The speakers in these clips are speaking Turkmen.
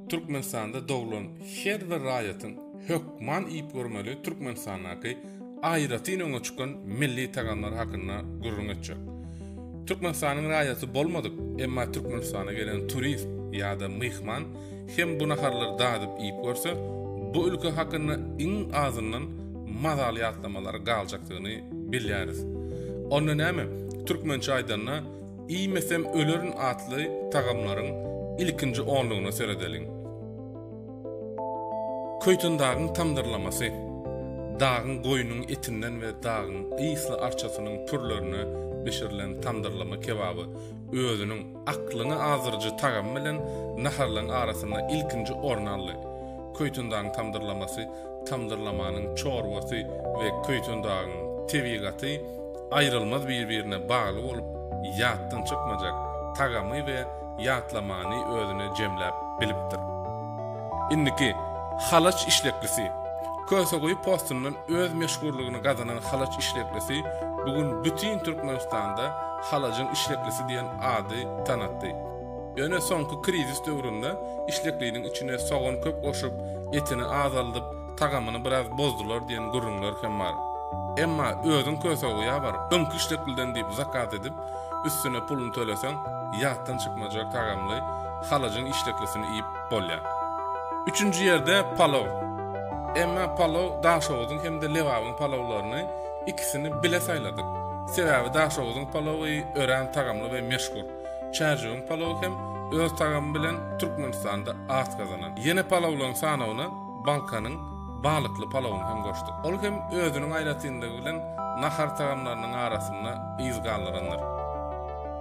Türkmenistanda doglan her bir raýatyň hökman iýip görmeli Türkmenistanaky aýratyn öňe çykan milli tagamlar hakynda gurrun etjek. Türkmenistanyň raýaty bolmadyk, emma Türkmenistana gelen turist ýa-da myhman hem bu naharlar dadyp iýip görse, bu ülke hakynda iň azyndan mazaly ýatlamalar galjakdygyny bilýäris. Onda näme? Türkmençe aýdanna iýmesem ölerin atly tagamlaryň ilkinji onlugyna seredeliň. Köýtün dagyň tamdyrlamasy. Dagyň goýunyň etinden we dagyň ysly arçasynyň türlerini bişirilen tamdyrlama kebaby özüniň aklyny azyrjy tagam bilen naharlaryň arasynda ilkinji orun aldy. Köýtün dagyň tamdyrlamasy, tamdyrlamanyň çorbasy we köýtün dagyň tebigaty aýrylmaz bir-birine bagly bolup, ýatdan çykmajak tagamy we ýatlamany özüne jemläp bilipdir. Indiki halaç işleklisi. Kösogoy postundan öz meşgurlugyny gazanan halaç işleklisi bugün bütün Türkmenistanda halacın işleklisi diyen ady tanatdy. Ýöne soňky krizis döwründe işlekliliğinin içine soğan köp goşup etini azaldyp tagamyny biraz bozdular diyen gurrunlar hem bar. Emma özüň kösogoya bar. Öňkü işlekliden diýip zakat edip üstüne pulunu töleseň ýatdan çykmajak tagamly halacın işleklisini iýip bolýar. Üçüncü ýerde palaw. Emma palaw daşowyň hem de lewawyň palawlaryny ikisini bile saýladyk. Sebäbi daşowyň palawy ören tagamly we meşhur. Çärjüň palaw hem öz tagamy bilen Türkmenistanda at kazanan. Ýene palawlaryň sanawyna Balkanyň balykly palawyny hem goşdyk. Ol hem özüniň aýratyndygy bilen nahar tagamlarynyň arasynda ýyzgalandyr.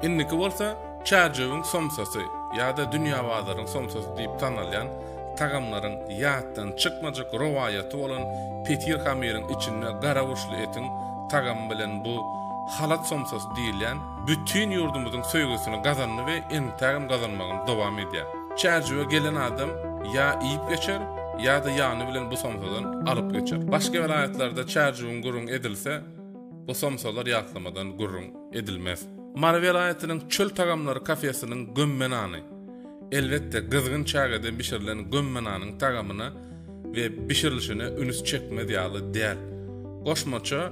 Indiki bolsa çärjüň somsasy ýa-da dünýä bazaryň somsasy diýip tanalýan tagamlaryň ýatdan çykmajak rowayaty bolan petir hamiryň içinde garawuşly etin tagam bilen bu halat somsasy diýilen bütün ýurdumyzyň söýgüsini gazandy we entagam gazanmagyny dowam edýär. Çärjüge gelen adam ýa iýip geçer ýa-da ýany bilen bu somsadan alyp geçer. Başga vilayatlarda çärjüň gurrun edilse, bu somsalar ýatlamadan gurrun edilmez. Mara vilayatynyň çöl tagamlary kafesynyň gömmenany. Elbette gyzgyn çägeden bişirilen gömmenanyň tagamyna we bişirilişine ünüs çekmedi ýaly däl. Goşmaça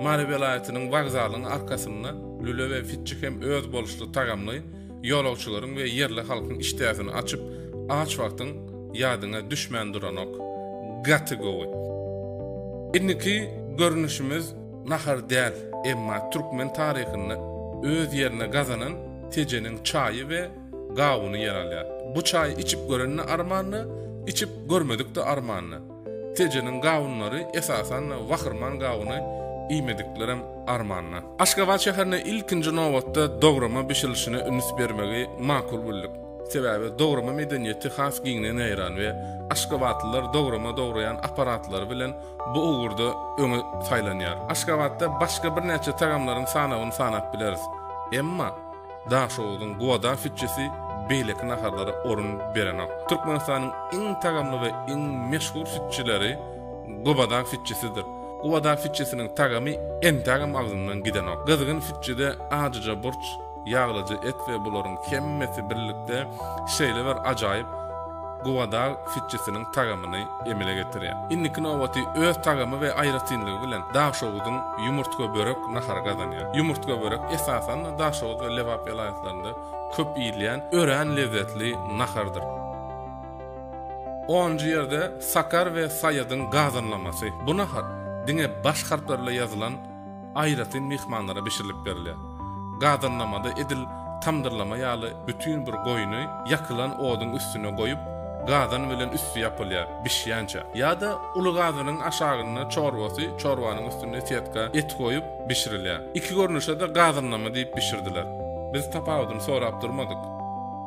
Mara vilayatynyň wagzalynyň arkasynda lüle we fitçik hem öz boluşly tagamly ýolagçylaryň we yerli halkyň iştäsini açyp ağaç wagtyň ýadyna düşmän duranok gaty gowy. Indiki görnüşimiz nahar däl, emma Türkmen taryhyny öz ýerine gazanan tejeniň çaýy we gawyny yer alýar. Bu çaý içip görenine armanly, içip görmedik de armanly. Tejeniň gawunlary esasan wahyrman gawyny iýmediklerem armanly. Aşgabat şäherine ilkinji nowatda dograma bişirilişine üns bermegi makul bildik. Sebäbi dograma medeniýeti has giňden eýran we Aşgabatlylar dograma dograyan aparatlar bilen bu ugurda öňe saýlanýar. Aşgabatda başga bir näçe tagamlaryň sanawyny sanap bileriz. Emma daşowyň goda fitçesi beýleki naharlara orun berenak. Türkmenistanyň iň tagamly we iň meşhur fitçileri Gobadan fitçesidir. Gobadan fitçesiniň tagamy entagam agzyndan gidenok. Gyzgyn fitçede adyja burç, ýaglyjy et we bularyň hemmesi birlikde şeýle bir ajaýyp Gowada fitçesiniň tagamyny emile getirýär. Indiki nowaty öz tagamy we aýratynlygy bilen daşowyň ýumurtka börek nahar gazanýar. Ýumurtka börek esasan daşowy we lewap ýalaýatlarynda köp ýylan ören lezzetli nahardyr. 10-njy ýerde sakar we saýadyň gazanlamasy. Bu nahar diňe baş harplerle ýazylan aýratyn mihmanlara bişirilip berilýär. Gazanlamada edil tamdyrlama ýaly bütün bir goýuny ýakylan oduň üstüne goýup gazan bilen üstü ýapylýar, bişýänçe. Ýa-da uly gazanyň aşagyna çorbasy, çorbanyň üstüne setka et goýup bişirilýär. Iki görnüşde de gazanlama diýip bişirdiler. Biz tapawyny sorap durmadyk.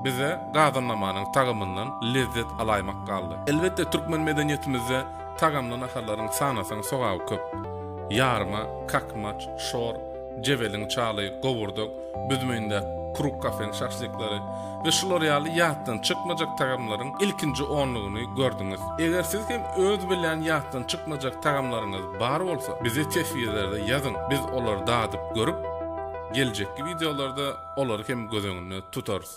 Bize gazanlamanyň tagamyndan lezzet alaýmak galdy. Elbette Türkmen medeniýetimizde tagamly naharlaryň sanasaň sogawy köp. Yarma, kakmaç, şor, jebeliň çaly, gowurduk, büdmünde kuruk kafeň şaşlyklary we şular ýaly ýatdan çykmajak tagamlaryň ilkinji onlugyny gördüňiz. Eger siz hem öz bilen ýatdan çykmajak tagamlaryňyz bar bolsa, bize tefsirlerde ýazyň. Biz olary dadyp görüp geljekki videolarda olary hem göz öňünde tutarys.